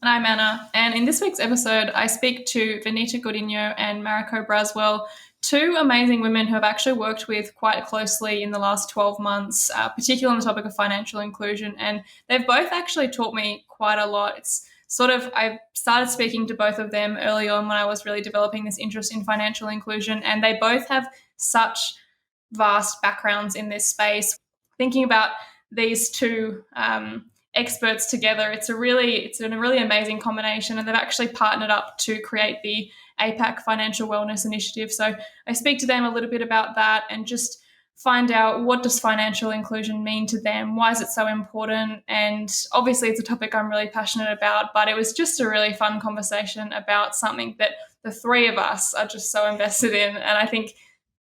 I'm Anna, and in this week's episode, I speak to Vinita Godinho and Mariko Braswell, two amazing women who have actually worked with quite closely in the last 12 months, particularly on the topic of financial inclusion. And they've both actually taught me quite a lot. I started speaking to both of them early on when I was really developing this interest in financial inclusion, and they both have such vast backgrounds in this space. Thinking about these two experts together, it's a really amazing combination, and they've actually partnered up to create the APAC Financial Wellness Initiative. So I speak to them a little bit about that and just find out, what does financial inclusion mean to them? Why is it so important? And obviously it's a topic I'm really passionate about, but it was just a really fun conversation about something that the three of us are just so invested in. And I think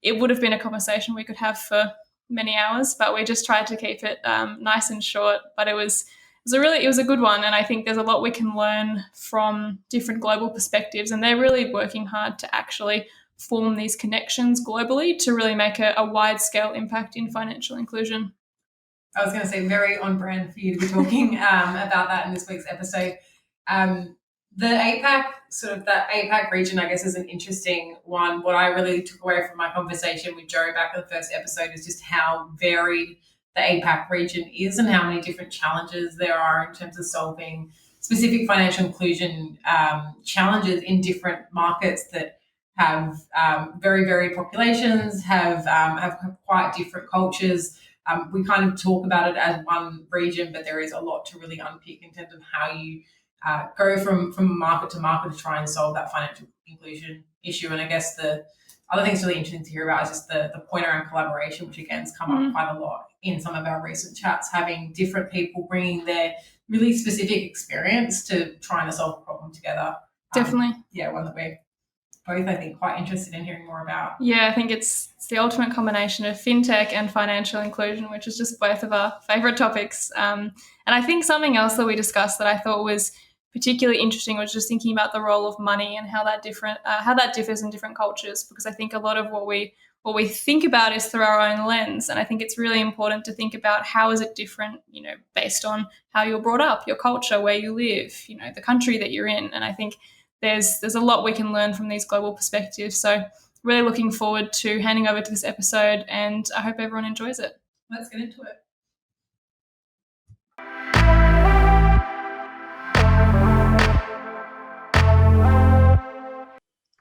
it would have been a conversation we could have for many hours, but we just tried to keep it nice and short. But it was a good one, and I think there's a lot we can learn from different global perspectives, and they're really working hard to actually form these connections globally to really make a wide-scale impact in financial inclusion. I was going to say, very on brand for you to be talking about that in this week's episode. The APAC region, I guess, is an interesting one. What I really took away from my conversation with Joe back in the first episode is just how varied the APAC region is and how many different challenges there are in terms of solving specific financial inclusion challenges in different markets that have very varied populations, have quite different cultures. We kind of talk about it as one region, but there is a lot to really unpick in terms of how you go from market to market to try and solve that financial inclusion issue. And I guess the other thing that's really interesting to hear about is just the point around collaboration, which again has come up quite a lot in some of our recent chats, having different people bringing their really specific experience to trying to solve a problem together. Definitely. One that we're both, I think, quite interested in hearing more about. Yeah, I think it's the ultimate combination of fintech and financial inclusion, which is just both of our favourite topics. And I think something else that we discussed that I thought was particularly interesting was just thinking about the role of money and how that differs in different cultures, because I think a lot of what we think about is through our own lens, and I think it's really important to think about how is it different, based on how you're brought up, your culture, where you live, the country that you're in. And I think there's a lot we can learn from these global perspectives. So really looking forward to handing over to this episode, and I hope everyone enjoys it. Let's get into it.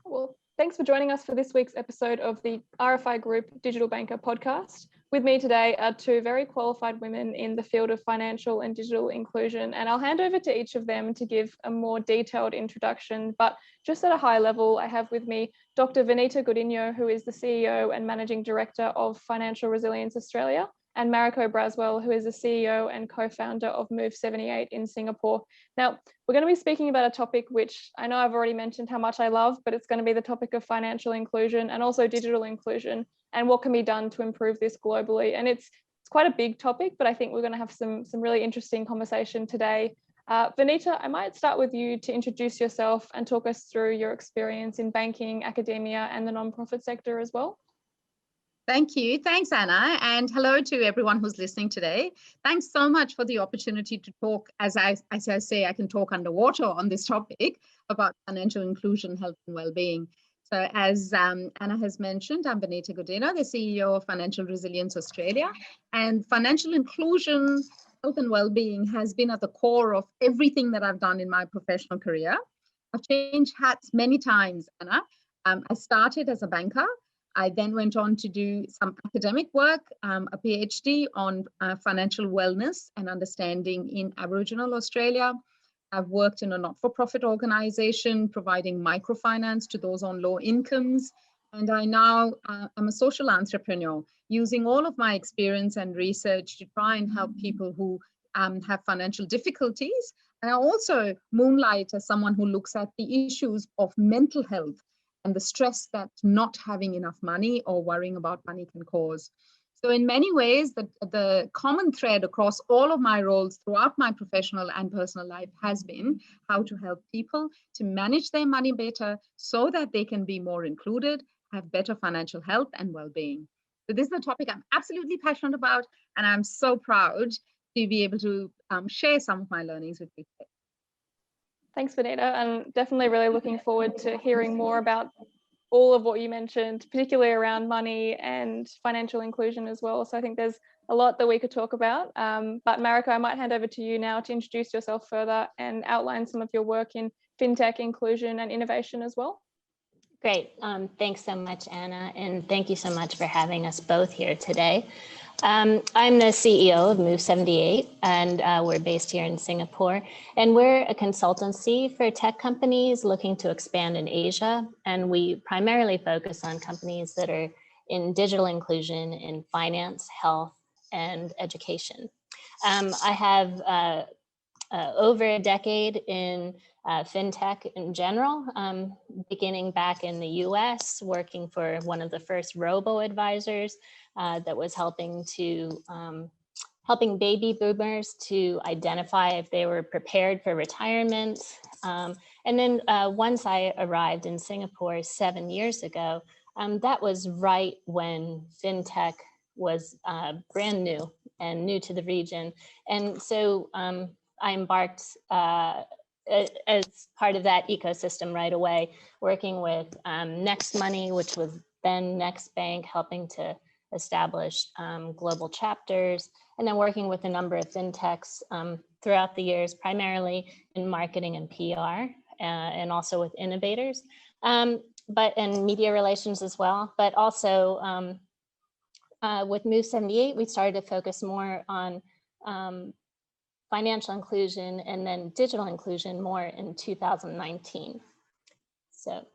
Well, thanks for joining us for this week's episode of the RFI Group Digital Banker podcast. With me today are two very qualified women in the field of financial and digital inclusion, and I'll hand over to each of them to give a more detailed introduction. But just at a high level, I have with me Dr. Vinita Godinho, who is the CEO and Managing Director of Financial Resilience Australia, and Mariko Braswell, who is the CEO and co-founder of Move78 in Singapore. Now, we're going to be speaking about a topic which I know I've already mentioned how much I love, but it's going to be the topic of financial inclusion and also digital inclusion and what can be done to improve this globally. And it's quite a big topic, but I think we're going to have some really interesting conversation today. Vinita, I might start with you to introduce yourself and talk us through your experience in banking, academia, and the nonprofit sector as well. Thank you. Thanks, Anna. And hello to everyone who's listening today. Thanks so much for the opportunity to talk, as I say, I can talk underwater on this topic about financial inclusion, health and well-being. So as Anna has mentioned, I'm Vinita Godinho, the CEO of Financial Resilience Australia. And financial inclusion, health and well-being has been at the core of everything that I've done in my professional career. I've changed hats many times, Anna. I started as a banker. I then went on to do some academic work, a PhD on financial wellness and understanding in Aboriginal Australia. I've worked in a not-for-profit organization providing microfinance to those on low incomes. And I now am a social entrepreneur, using all of my experience and research to try and help people who have financial difficulties. And I also moonlight as someone who looks at the issues of mental health and the stress that not having enough money or worrying about money can cause. So in many ways, the common thread across all of my roles throughout my professional and personal life has been how to help people to manage their money better so that they can be more included, have better financial health and well-being. So this is a topic I'm absolutely passionate about, and I'm so proud to be able to share some of my learnings with you today. Thanks, Vinita, and definitely really looking forward to hearing more about all of what you mentioned, particularly around money and financial inclusion as well. So I think there's a lot that we could talk about. But Mariko, I might hand over to you now to introduce yourself further and outline some of your work in fintech inclusion and innovation as well. Great. Thanks so much, Anna, and thank you so much for having us both here today. I'm the CEO of Move78, and we're based here in Singapore. And we're a consultancy for tech companies looking to expand in Asia. And we primarily focus on companies that are in digital inclusion in finance, health, and education. I have over a decade in fintech in general, beginning back in the US, working for one of the first robo-advisors that was helping baby boomers to identify if they were prepared for retirement. And then once I arrived in Singapore 7 years ago, that was right when fintech was brand new and new to the region. And so I embarked as part of that ecosystem right away, working with Next Money, which was then Next Bank, helping to establish global chapters, and then working with a number of fintechs throughout the years, primarily in marketing and PR, and also with innovators, but in media relations as well. But also with Move78, we started to focus more on financial inclusion and then digital inclusion more in 2019. So.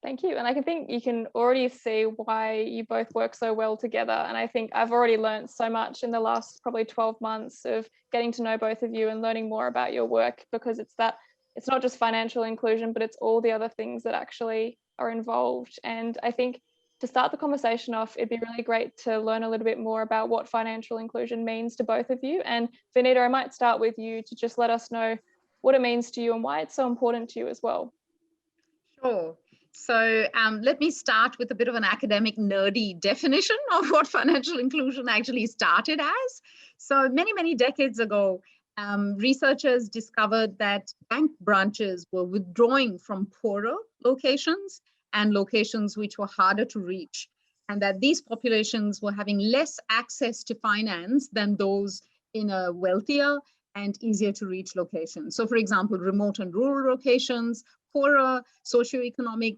Thank you. And I think you can already see why you both work so well together. And I think I've already learned so much in the last probably 12 months of getting to know both of you and learning more about your work, because it's not just financial inclusion, but it's all the other things that actually are involved. And I think to start the conversation off, it'd be really great to learn a little bit more about what financial inclusion means to both of you. And Vinita, I might start with you to just let us know what it means to you and why it's so important to you as well. Sure. So let me start with a bit of an academic nerdy definition of what financial inclusion actually started as. So many decades ago, researchers discovered that bank branches were withdrawing from poorer locations and locations which were harder to reach, and that these populations were having less access to finance than those in a wealthier and easier to reach location. So for example, remote and rural locations, poorer socioeconomic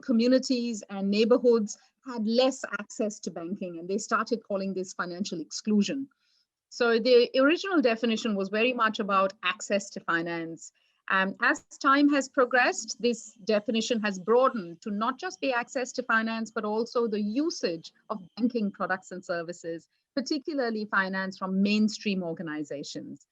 communities and neighborhoods had less access to banking, and they started calling this financial exclusion. So the original definition was very much about access to finance. As time has progressed, this definition has broadened to not just be access to finance, but also the usage of banking products and services, particularly finance from mainstream organizations.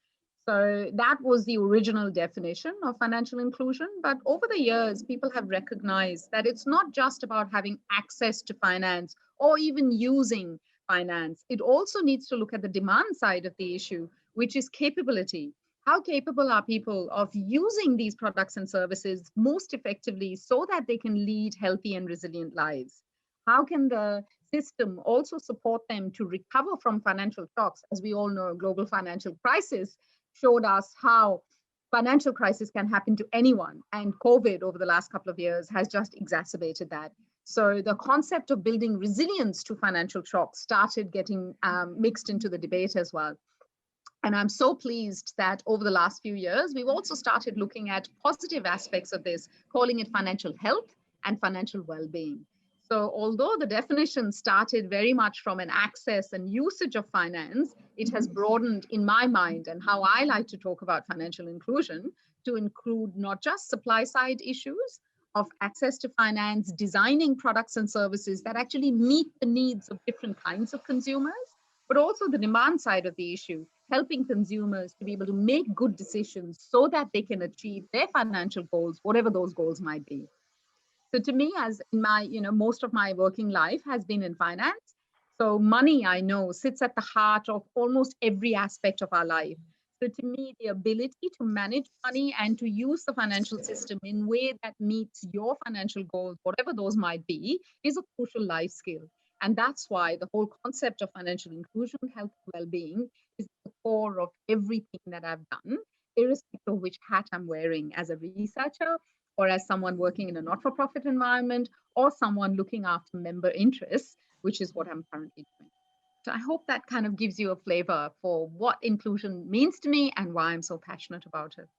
So that was the original definition of financial inclusion. But over the years, people have recognized that it's not just about having access to finance or even using finance. It also needs to look at the demand side of the issue, which is capability. How capable are people of using these products and services most effectively so that they can lead healthy and resilient lives? How can the system also support them to recover from financial shocks? As we all know, a global financial crisis showed us how financial crisis can happen to anyone. And COVID over the last couple of years has just exacerbated that. So the concept of building resilience to financial shocks started getting mixed into the debate as well. And I'm so pleased that over the last few years, we've also started looking at positive aspects of this, calling it financial health and financial well-being. So although the definition started very much from an access and usage of finance, it has broadened in my mind and how I like to talk about financial inclusion to include not just supply side issues of access to finance, designing products and services that actually meet the needs of different kinds of consumers, but also the demand side of the issue, helping consumers to be able to make good decisions so that they can achieve their financial goals, whatever those goals might be. So to me, as in my, most of my working life has been in finance. So money, I know, sits at the heart of almost every aspect of our life. So to me, the ability to manage money and to use the financial system in a way that meets your financial goals, whatever those might be, is a crucial life skill. And that's why the whole concept of financial inclusion, health, and well-being is the core of everything that I've done. irrespective of which hat I'm wearing as a researcher or as someone working in a not-for-profit environment or someone looking after member interests, which is what I'm currently doing. So I hope that kind of gives you a flavor for what inclusion means to me and why I'm so passionate about it.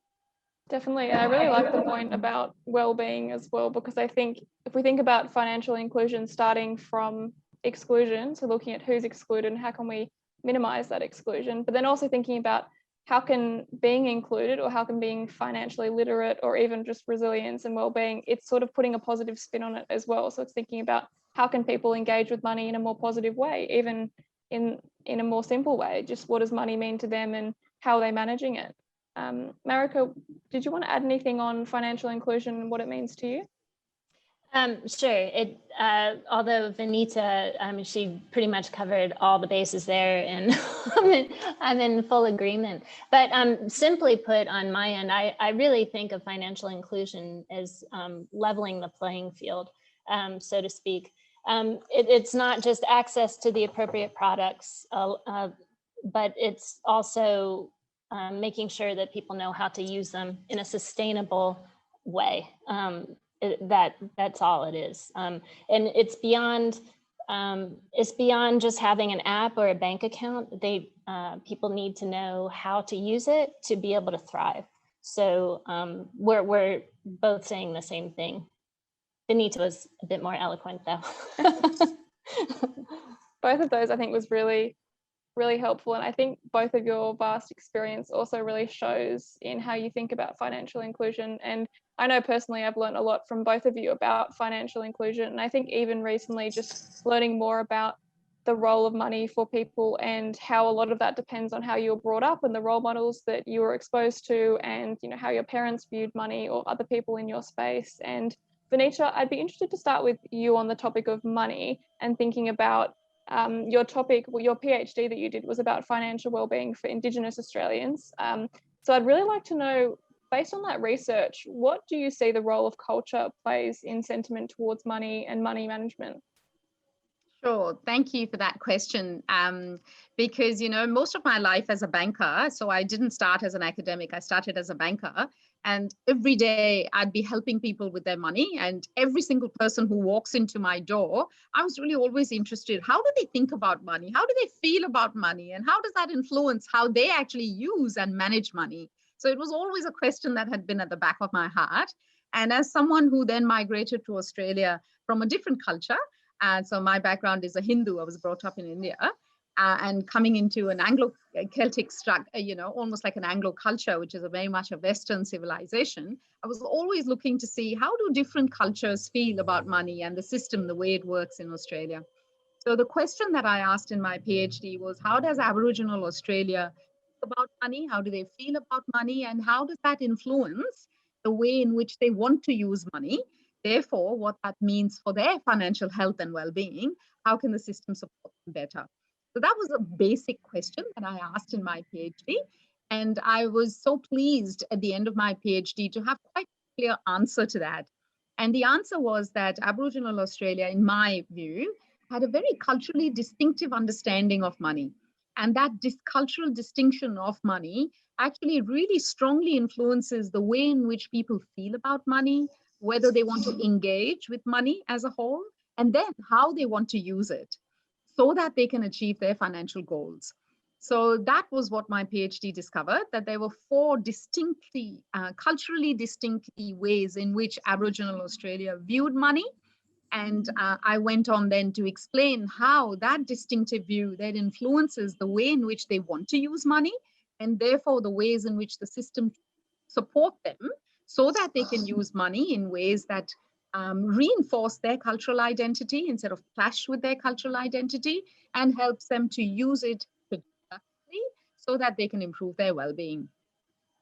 Definitely. I really like the point about well-being as well, because I think if we think about financial inclusion starting from exclusion, so looking at who's excluded and how can we minimize that exclusion, but then also thinking about how can being included or how can being financially literate or even just resilience and well-being, it's sort of putting a positive spin on it as well. So it's thinking about how can people engage with money in a more positive way, even in a more simple way, just what does money mean to them and how are they managing it? Mariko, did you want to add anything on financial inclusion and what it means to you? Sure. Although Vinita, she pretty much covered all the bases there, and I'm in full agreement. But simply put, on my end, I really think of financial inclusion as leveling the playing field, so to speak. It's not just access to the appropriate products, but it's also making sure that people know how to use them in a sustainable way. That's all it is. And it's beyond just having an app or a bank account. People need to know how to use it to be able to thrive. So we're both saying the same thing. Vinita was a bit more eloquent though. Both of those I think was really helpful, and I think both of your vast experience also really shows in how you think about financial inclusion. And I know personally I've learned a lot from both of you about financial inclusion, and I think even recently just learning more about the role of money for people and how a lot of that depends on how you were brought up and the role models that you were exposed to, and how your parents viewed money or other people in your space. And Vinita, I'd be interested to start with you on the topic of money and thinking about your topic. Well, your PhD that you did was about financial wellbeing for Indigenous Australians. So I'd really like to know, based on that research, what do you see the role of culture plays in sentiment towards money and money management? Sure. Thank you for that question. Because, most of my life as a banker, so I didn't start as an academic, I started as a banker. And every day I'd be helping people with their money. And every single person who walks into my door, I was really always interested. How do they think about money? How do they feel about money? And how does that influence how they actually use and manage money? So it was always a question that had been at the back of my heart. And as someone who then migrated to Australia from a different culture, and so my background is a Hindu. I was brought up in India, and coming into an Anglo-Celtic almost like an Anglo culture, which is very much a Western civilization. I was always looking to see how do different cultures feel about money and the system, the way it works in Australia. So the question that I asked in my PhD was, how does Aboriginal Australia think about money? How do they feel about money? And how does that influence the way in which they want to use money? Therefore, what that means for their financial health and well-being, how can the system support them better? So that was a basic question that I asked in my PhD. And I was so pleased at the end of my PhD to have quite a clear answer to that. And the answer was that Aboriginal Australia, in my view, had a very culturally distinctive understanding of money. And that cultural distinction of money actually really strongly influences the way in which people feel about money, whether they want to engage with money as a whole, and then how they want to use it so that they can achieve their financial goals. So that was what my PhD discovered, that there were four culturally distinctly ways in which Aboriginal Australia viewed money. And I went on then to explain how that distinctive view then influences the way in which they want to use money, and therefore the ways in which the system support them so that they can use money in ways that reinforce their cultural identity instead of clash with their cultural identity, and helps them to use it productively so that they can improve their well-being.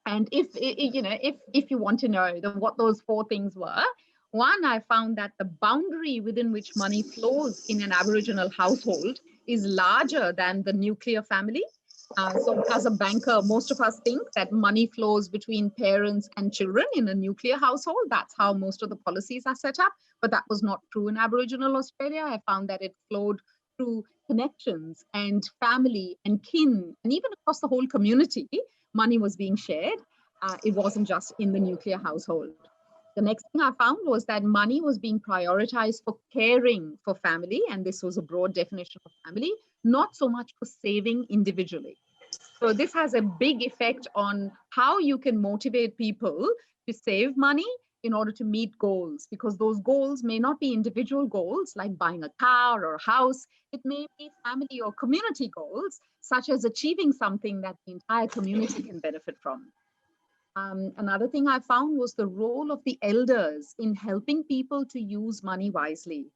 And if you want to know what those four things were, one, I found that the boundary within which money flows in an Aboriginal household is larger than the nuclear family. So as a banker, most of us think that money flows between parents and children in a nuclear household. That's how most of the policies are set up. But that was not true in Aboriginal Australia. I found that it flowed through connections and family and kin, and even across the whole community, money was being shared. It wasn't just in the nuclear household. The next thing I found was that money was being prioritized for caring for family, and this was a broad definition of family, not so much for saving individually. So this has a big effect on how you can motivate people to save money in order to meet goals, because those goals may not be individual goals like buying a car or a house. It may be family or community goals, such as achieving something that the entire community can benefit from. Another thing I found was the role of the elders in helping people to use money wisely.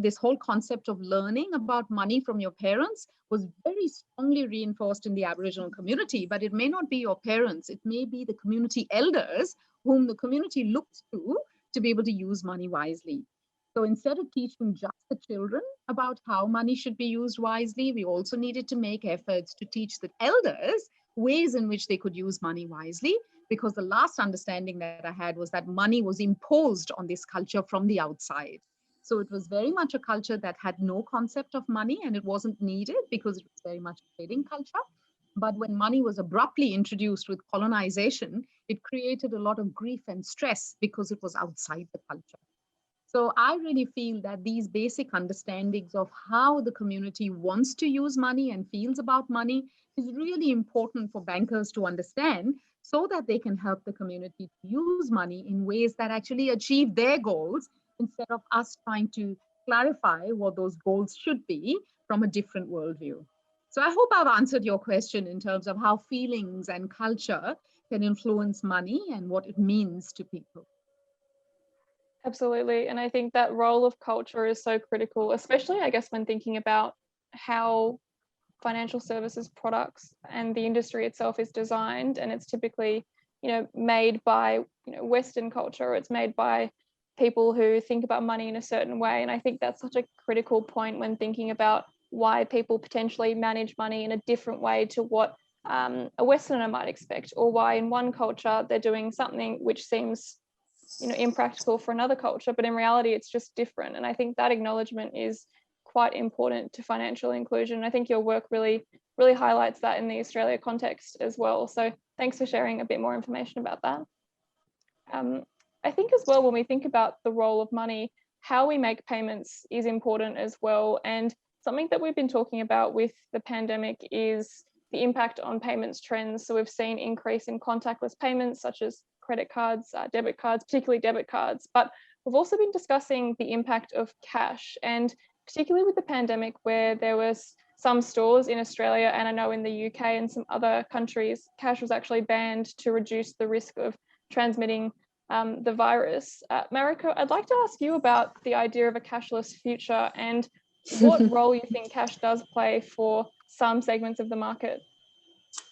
This whole concept of learning about money from your parents was very strongly reinforced in the Aboriginal community, but it may not be your parents. It may be the community elders whom the community looks to be able to use money wisely. So instead of teaching just the children about how money should be used wisely, we also needed to make efforts to teach the elders ways in which they could use money wisely, because the last understanding that I had was that money was imposed on this culture from the outside. So it was very much a culture that had no concept of money, and it wasn't needed because it was very much a trading culture. But when money was abruptly introduced with colonization, it created a lot of grief and stress because it was outside the culture. So I really feel that these basic understandings of how the community wants to use money and feels about money is really important for bankers to understand, so that they can help the community to use money in ways that actually achieve their goals, instead of us trying to clarify what those goals should be from a different worldview. So I hope I've answered your question in terms of how feelings and culture can influence money and what it means to people. Absolutely. And I think that role of culture is so critical, especially, I guess, when thinking about how financial services products and the industry itself is designed. And it's typically, made by, Western culture. It's made by people who think about money in a certain way. And I think that's such a critical point when thinking about why people potentially manage money in a different way to what a Westerner might expect, or why in one culture they're doing something which seems impractical for another culture, but in reality it's just different. And I think that acknowledgement is quite important to financial inclusion. I think your work really highlights that in the Australia context as well. So thanks for sharing a bit more information about that. I think as well, when we think about the role of money, how we make payments is important as well. And something that we've been talking about with the pandemic is the impact on payments trends. So we've seen increase in contactless payments such as credit cards, debit cards, particularly debit cards. But we've also been discussing the impact of cash, and particularly with the pandemic, where there was some stores in Australia, and I know in the UK and some other countries, cash was actually banned to reduce the risk of transmitting the virus. Mariko, I'd like to ask you about the idea of a cashless future and what role you think cash does play for some segments of the market.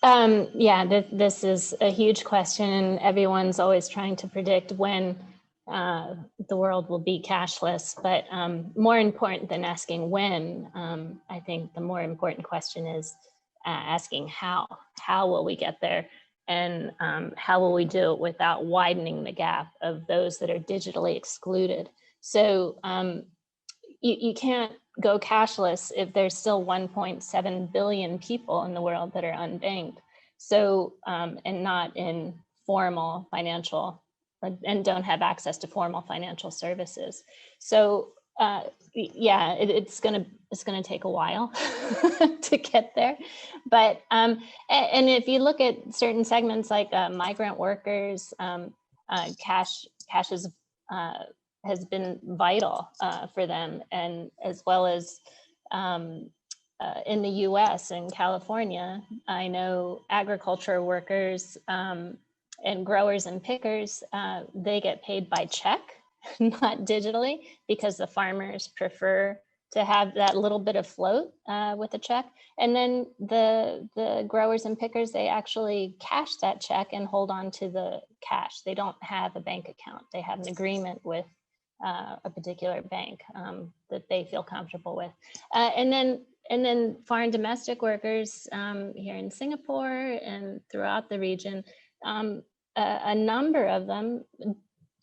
This is a huge question, and everyone's always trying to predict when the world will be cashless. But more important than asking when, I think the more important question is asking how. How will we get there? And how will we do it without widening the gap of those that are digitally excluded? So you can't go cashless if there's still 1.7 billion people in the world that are unbanked. So, and not in formal financial, and don't have access to formal financial services. So it's gonna take a while to get there. But and if you look at certain segments like migrant workers, cash has been vital for them, and as well as in the US and California, I know agriculture workers and growers and pickers, they get paid by check, not digitally, because the farmers prefer to have that little bit of float with a check. And then the growers and pickers, they actually cash that check and hold on to the cash. They don't have a bank account. They have an agreement with a particular bank that they feel comfortable with. And then foreign domestic workers here in Singapore and throughout the region, a number of them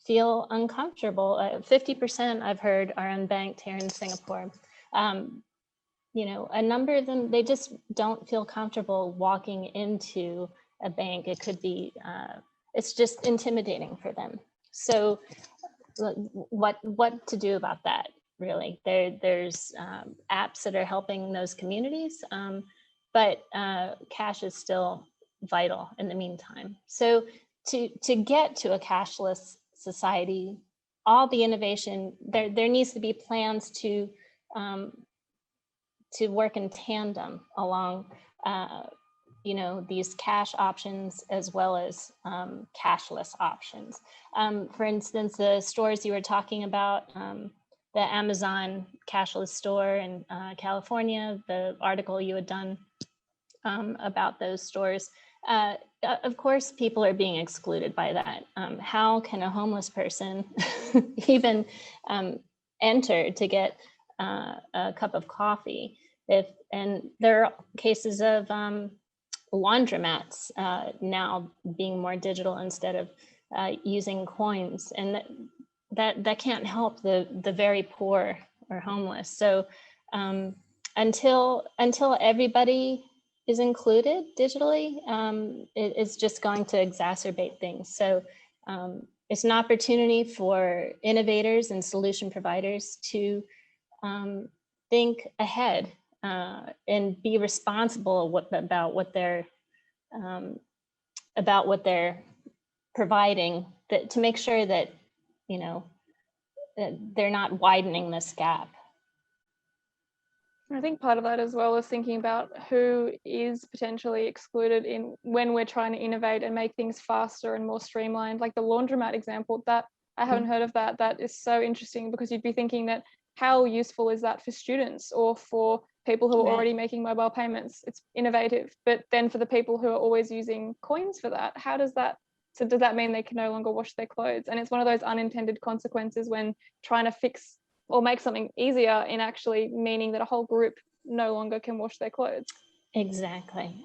feel uncomfortable. 50% I've heard are unbanked here in Singapore. A number of them, they just don't feel comfortable walking into a bank. It could be, it's just intimidating for them. So what to do about that, really? There's apps that are helping those communities, but cash is still vital in the meantime. So to get to a cashless society, all the innovation, there needs to be plans to work in tandem along these cash options as well as cashless options. For instance, the stores you were talking about, the Amazon cashless store in California, the article you had done about those stores, of course, people are being excluded by that. How can a homeless person even enter to get a cup of coffee? And there are cases of laundromats now being more digital instead of using coins, and that can't help the very poor or homeless. So until everybody is included digitally, it's just going to exacerbate things. So it's an opportunity for innovators and solution providers to think ahead and be responsible about what they're providing, to make sure that that they're not widening this gap. I think part of that as well is thinking about who is potentially excluded when we're trying to innovate and make things faster and more streamlined. Like the laundromat example, that I haven't heard of that. That is so interesting, because you'd be thinking that how useful is that for students or for people who are already making mobile payments? It's innovative. But then for the people who are always using coins for that, does that mean they can no longer wash their clothes? And it's one of those unintended consequences when trying to fix or make something easier in actually meaning that a whole group no longer can wash their clothes. Exactly.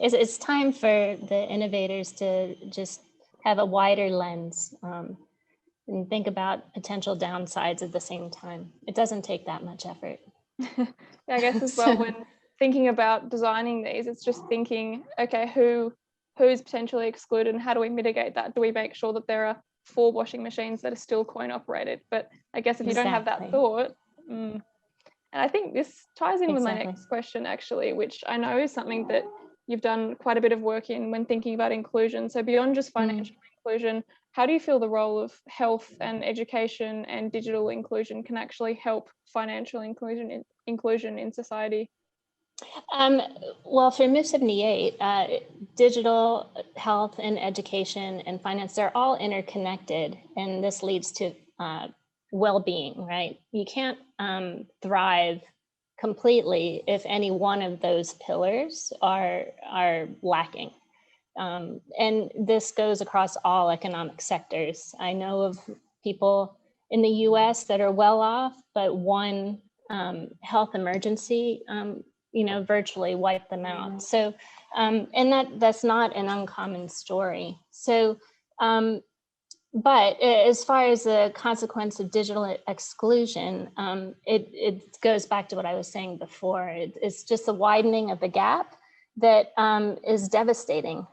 It's time for the innovators to just have a wider lens and think about potential downsides at the same time. It doesn't take that much effort. Yeah, I guess as well, when thinking about designing these, it's just thinking, okay, who's potentially excluded and how do we mitigate that? Do we make sure that there are 4 washing machines that are still coin operated? But I guess if you don't have that thought, and I think this ties in with my next question, actually, which I know is something that you've done quite a bit of work in when thinking about inclusion. So beyond just financial inclusion, how do you feel the role of health and education and digital inclusion can actually help financial inclusion in society? Well, for Move78, digital, health, and education and finance, they're all interconnected, and this leads to well-being, right? You can't thrive completely if any one of those pillars are lacking. And this goes across all economic sectors. I know of people in the US that are well off, but one health emergency virtually wiped them out. So, and that's not an uncommon story. So, but as far as the consequence of digital exclusion, it goes back to what I was saying before. It's just the widening of the gap that is devastating.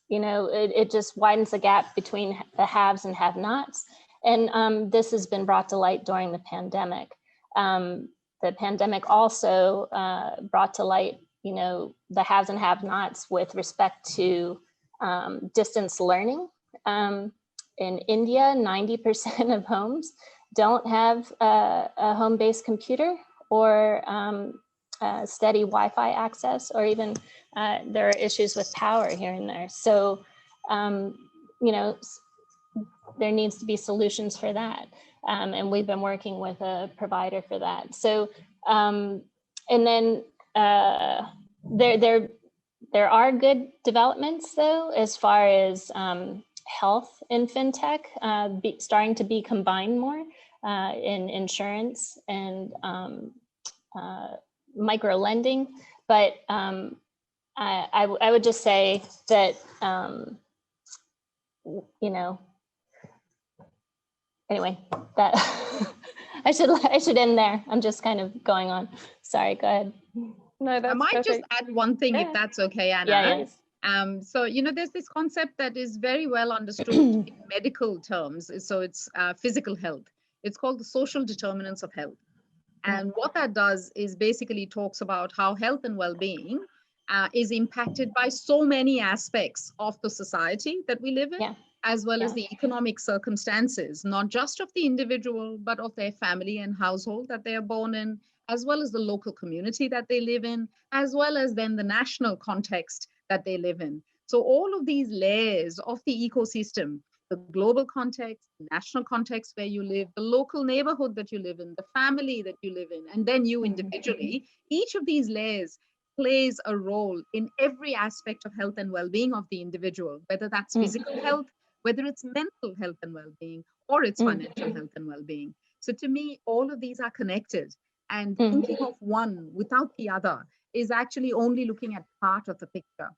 It just widens the gap between the haves and have-nots. And this has been brought to light during the pandemic. The pandemic also brought to light, the haves and have-nots with respect to distance learning. In India, 90% of homes don't have a home-based computer or steady Wi-Fi access, or even there are issues with power here and there. So, there needs to be solutions for that. And we've been working with a provider for that. So, and then there are good developments though, as far as health in fintech starting to be combined more in insurance and micro lending. But I would just say that, anyway, that I should end there. I'm just kind of going on. Sorry, go ahead. No, that's I might perfect. just add one thing, if that's okay, Anna. Yeah, yes. So, there's this concept that is very well understood in medical terms. So it's physical health. It's called the social determinants of health. And what that does is basically talks about how health and well-being is impacted by so many aspects of the society that we live in, as well as the economic circumstances, not just of the individual, but of their family and household that they are born in, as well as the local community that they live in, as well as then the national context that they live in. So all of these layers of the ecosystem, the global context, the national context where you live, the local neighborhood that you live in, the family that you live in, and then you individually, each of these layers plays a role in every aspect of health and well-being of the individual, whether that's physical health, whether it's mental health and well-being, or it's financial health and well-being. So to me, all of these are connected, and thinking of one without the other is actually only looking at part of the picture.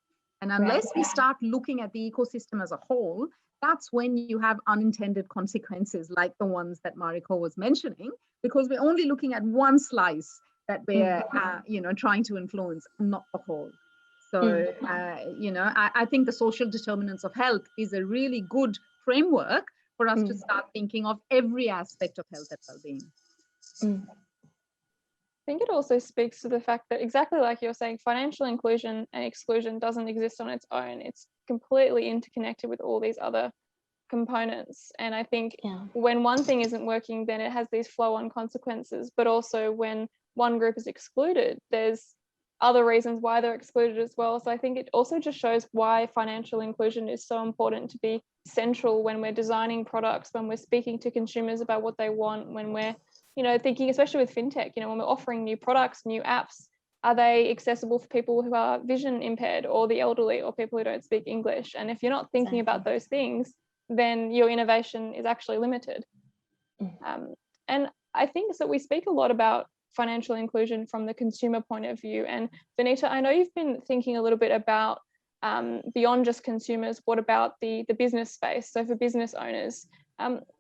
And unless we start looking at the ecosystem as a whole, that's when you have unintended consequences like the ones that Mariko was mentioning, because we're only looking at one slice that we're trying to influence, not the whole. So, I think the social determinants of health is a really good framework for us to start thinking of every aspect of health and well-being. I think it also speaks to the fact that, exactly like you're saying, financial inclusion and exclusion doesn't exist on its own. It's completely interconnected with all these other components. And I think when one thing isn't working, then it has these flow-on consequences. But also when one group is excluded, there's other reasons why they're excluded as well. So I think it also just shows why financial inclusion is so important to be central when we're designing products, when we're speaking to consumers about what they want, when we're thinking, especially with fintech, when we're offering new products, new apps, are they accessible for people who are vision impaired or the elderly or people who don't speak English? And if you're not thinking about those things, then your innovation is actually limited. And I think that we speak a lot about financial inclusion from the consumer point of view. And Vinita, I know you've been thinking a little bit about beyond just consumers, what about the business space? So for business owners,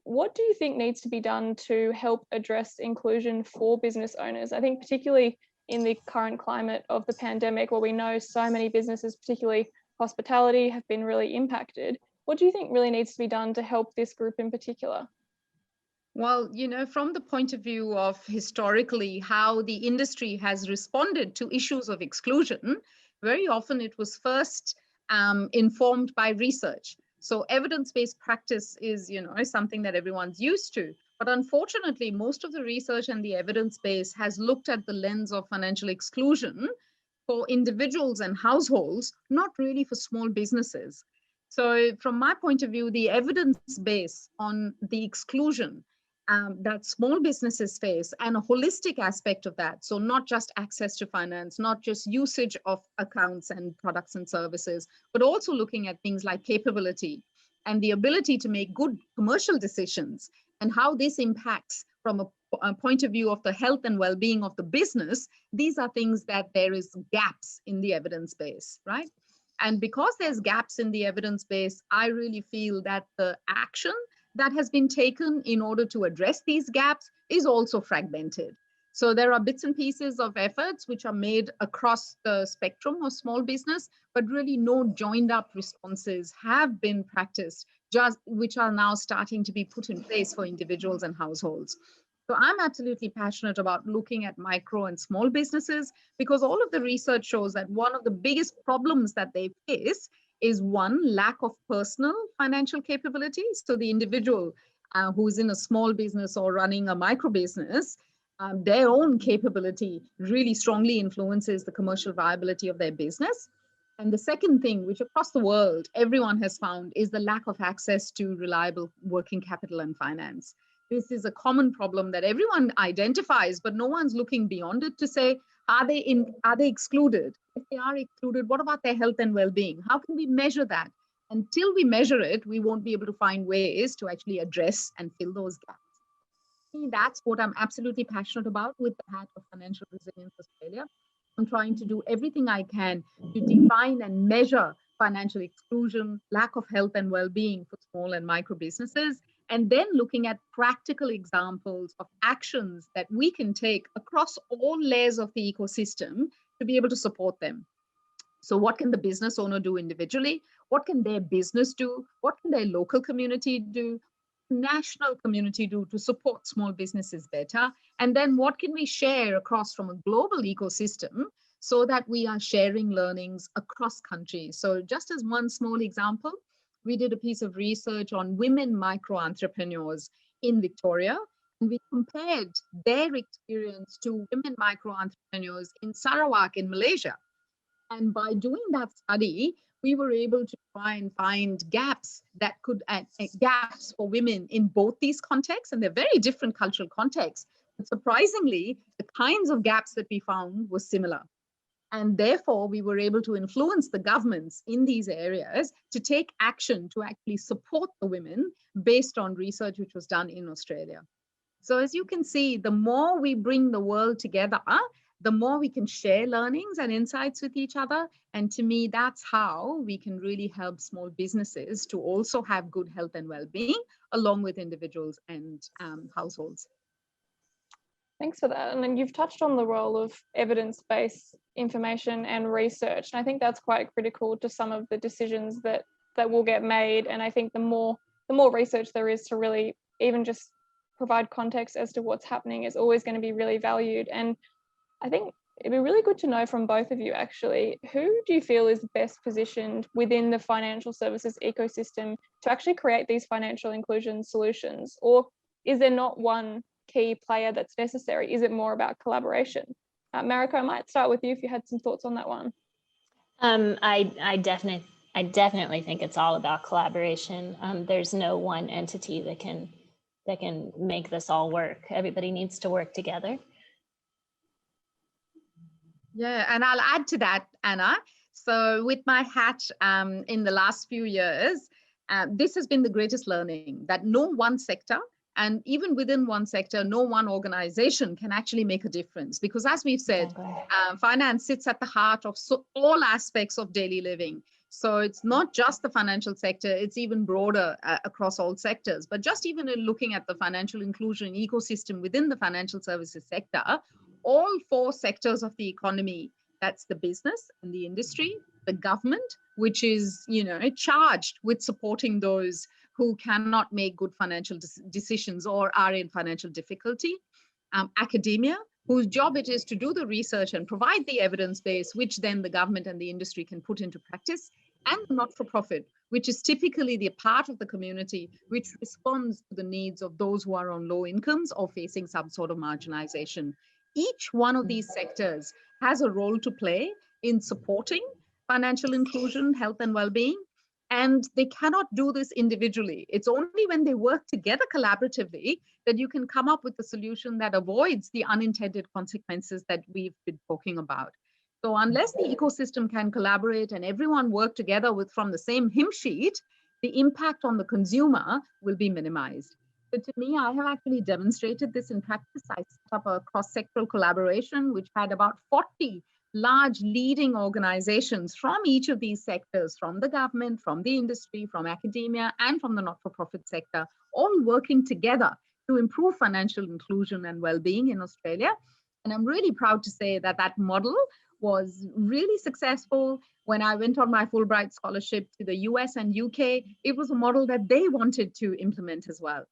what do you think needs to be done to help address inclusion for business owners? I think particularly in the current climate of the pandemic, where we know so many businesses, particularly hospitality, have been really impacted. What do you think really needs to be done to help this group in particular? Well, from the point of view of historically how the industry has responded to issues of exclusion, very often it was first informed by research. So evidence-based practice is, something that everyone's used to. But unfortunately, most of the research and the evidence base has looked at the lens of financial exclusion for individuals and households, not really for small businesses. So from my point of view, the evidence base on the exclusion that small businesses face, and a holistic aspect of that. So not just access to finance, not just usage of accounts and products and services, but also looking at things like capability and the ability to make good commercial decisions and how this impacts from a point of view of the health and well-being of the business. These are things that there is gaps in the evidence base, right? And because there's gaps in the evidence base, I really feel that the action that has been taken in order to address these gaps is also fragmented. So there are bits and pieces of efforts which are made across the spectrum of small business, but really no joined up responses have been practiced, which are now starting to be put in place for individuals and households. So I'm absolutely passionate about looking at micro and small businesses, because all of the research shows that one of the biggest problems that they face is one, lack of personal financial capability. So the individual who's in a small business or running a micro business, their own capability really strongly influences the commercial viability of their business. And the second thing, which across the world everyone has found, is the lack of access to reliable working capital and finance. This is a common problem that everyone identifies, but no one's looking beyond it to say, are they excluded? If they are excluded, what about their health and well-being? How can we measure that? Until we measure it, we won't be able to find ways to actually address and fill those gaps. That's what I'm absolutely passionate about with the hat of Financial Resilience Australia. I'm trying to do everything I can to define and measure financial exclusion, lack of health and well-being for small and micro businesses, and then looking at practical examples of actions that we can take across all layers of the ecosystem to be able to support them. So what can the business owner do individually? What can their business do? What can their local community do? National community do to support small businesses better? And then what can we share across from a global ecosystem so that we are sharing learnings across countries? So just as one small example, we did a piece of research on women micro entrepreneurs in Victoria, and we compared their experience to women micro entrepreneurs in Sarawak in Malaysia. And by doing that study, we were able to try and find gaps that could gaps for women in both these contexts, and they're very different cultural contexts. But surprisingly, the kinds of gaps that we found were similar. And therefore, we were able to influence the governments in these areas to take action to actually support the women based on research which was done in Australia. So as you can see, the more we bring the world together, the more we can share learnings and insights with each other. And to me, that's how we can really help small businesses to also have good health and well-being, along with individuals and households. Thanks for that. And then you've touched on the role of evidence-based information and research. And I think that's quite critical to some of the decisions that will get made. And I think the more research there is to really even just provide context as to what's happening is always going to be really valued. And I think it'd be really good to know from both of you, actually, who do you feel is best positioned within the financial services ecosystem to actually create these financial inclusion solutions? Or is there not one key player that's necessary? Is it more about collaboration? Mariko, I might start with you if you had some thoughts on that one. I definitely think it's all about collaboration. There's no one entity that can make this all work. Everybody needs to work together. Yeah, and I'll add to that, Anna. So with my hat in the last few years, this has been the greatest learning, that no one sector, and even within one sector, no one organization can actually make a difference. Because as we've said, finance sits at the heart of all aspects of daily living. So it's not just the financial sector, it's even broader across all sectors. But just even in looking at the financial inclusion ecosystem within the financial services sector, all four sectors of the economy, that's the business and the industry, the government, which is, charged with supporting those who cannot make good financial decisions or are in financial difficulty, academia, whose job it is to do the research and provide the evidence base, which then the government and the industry can put into practice, and not-for-profit, which is typically the part of the community which responds to the needs of those who are on low incomes or facing some sort of marginalization. Each one of these sectors has a role to play in supporting financial inclusion, health and well-being, and they cannot do this individually. It's only when they work together collaboratively that you can come up with a solution that avoids the unintended consequences that we've been talking about. So unless the ecosystem can collaborate and everyone work together from the same hymn sheet, the impact on the consumer will be minimized. So to me, I have actually demonstrated this in practice. I set up a cross-sectoral collaboration, which had about 40 large leading organizations from each of these sectors, from the government, from the industry, from academia, and from the not-for-profit sector, all working together to improve financial inclusion and well-being in Australia. And I'm really proud to say that that model was really successful. When I went on my Fulbright scholarship to the US and UK, it was a model that they wanted to implement as well.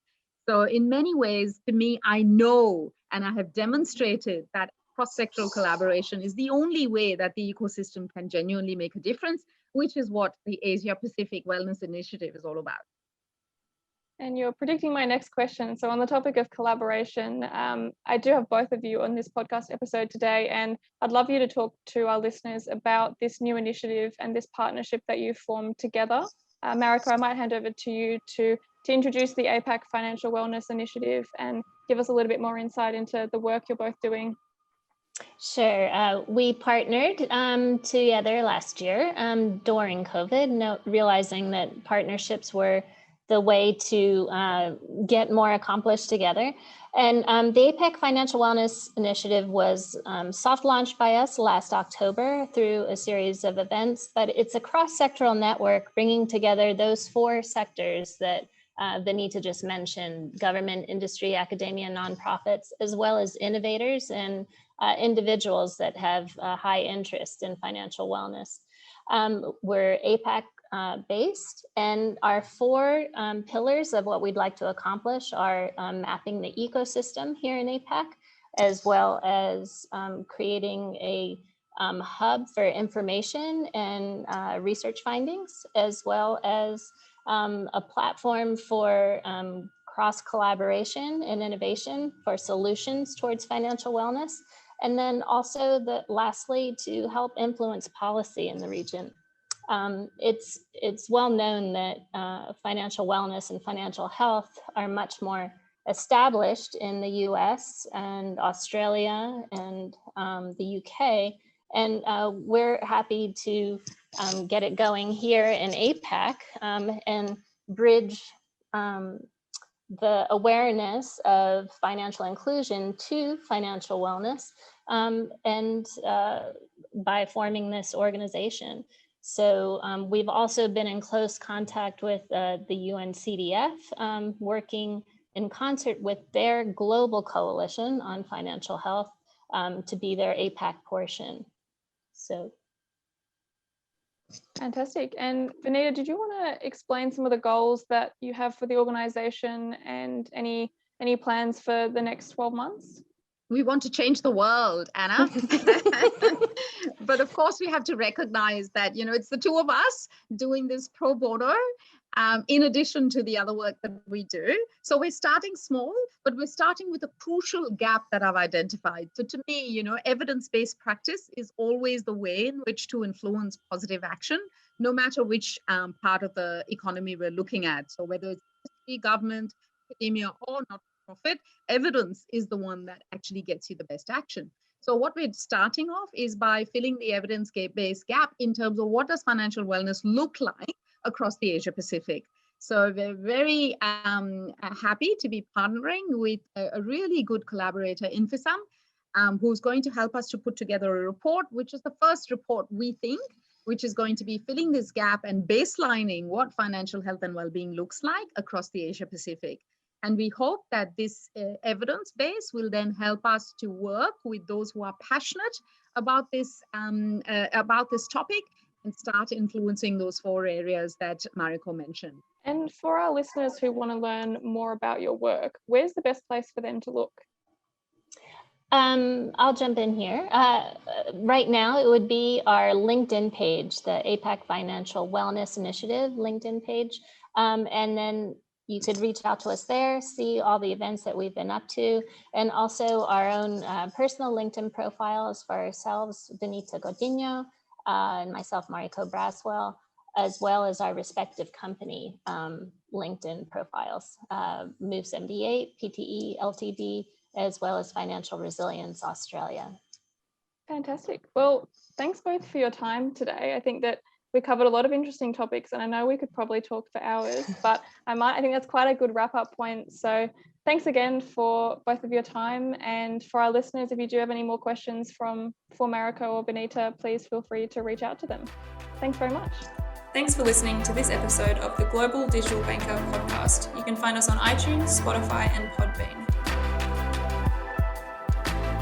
So in many ways, to me, I know and I have demonstrated that cross-sectoral collaboration is the only way that the ecosystem can genuinely make a difference, which is what the Asia Pacific Wellness Initiative is all about. And you're predicting my next question. So on the topic of collaboration, I do have both of you on this podcast episode today, and I'd love you to talk to our listeners about this new initiative and this partnership that you've formed together. Mariko, I might hand over to you to introduce the APAC Financial Wellness Initiative and give us a little bit more insight into the work you're both doing. Sure. We partnered together last year during COVID, realizing that partnerships were the way to get more accomplished together. And the APAC Financial Wellness Initiative was soft launched by us last October through a series of events, but it's a cross-sectoral network bringing together those four sectors that Vinita just mentioned: government, industry, academia, nonprofits, as well as innovators and individuals that have a high interest in financial wellness. We're APAC based, and our 4 pillars of what we'd like to accomplish are mapping the ecosystem here in APAC, as well as creating a hub for information and research findings, as well as a platform for cross collaboration and innovation for solutions towards financial wellness. And then also lastly, to help influence policy in the region. It's well known that financial wellness and financial health are much more established in the US and Australia and the UK. And we're happy to get it going here in APAC and bridge the awareness of financial inclusion to financial wellness and by forming this organization. So we've also been in close contact with the UNCDF, working in concert with their global coalition on financial health to be their APAC portion. So. Fantastic. And Vinita, did you want to explain some of the goals that you have for the organization and any plans for the next 12 months? We want to change the world, Anna. But of course, we have to recognize that, it's the 2 of us doing this pro bono, in addition to the other work that we do. So we're starting small, but we're starting with a crucial gap that I've identified. So to me, evidence-based practice is always the way in which to influence positive action, no matter which part of the economy we're looking at. So whether it's industry, government, academia, or not-for-profit, evidence is the one that actually gets you the best action. So what we're starting off is by filling the evidence-based gap in terms of what does financial wellness look like across the Asia Pacific. So we're very happy to be partnering with a really good collaborator, Infisam, who's going to help us to put together a report, which is the first report we think, which is going to be filling this gap and baselining what financial health and well-being looks like across the Asia Pacific. And we hope that this evidence base will then help us to work with those who are passionate about this topic and start influencing those 4 areas that Mariko mentioned. And for our listeners who want to learn more about your work, where's the best place for them to look? I'll jump in here. Right now, it would be our LinkedIn page, the APAC Financial Wellness Initiative LinkedIn page. And then you could reach out to us there, see all the events that we've been up to, and also our own personal LinkedIn profiles for ourselves, Vinita Godinho, and myself, Mariko Braswell, as well as our respective company LinkedIn profiles, Move78, PTE, LTD, as well as Financial Resilience Australia. Fantastic. Well, thanks both for your time today. I think that we covered a lot of interesting topics, and I know we could probably talk for hours, but I think that's quite a good wrap-up point. So thanks again for both of your time. And for our listeners, if you do have any more questions for Mariko or Vinita, please feel free to reach out to them. Thanks very much. Thanks for listening to this episode of the Global Digital Banker podcast. You can find us on iTunes, Spotify, and Podbean.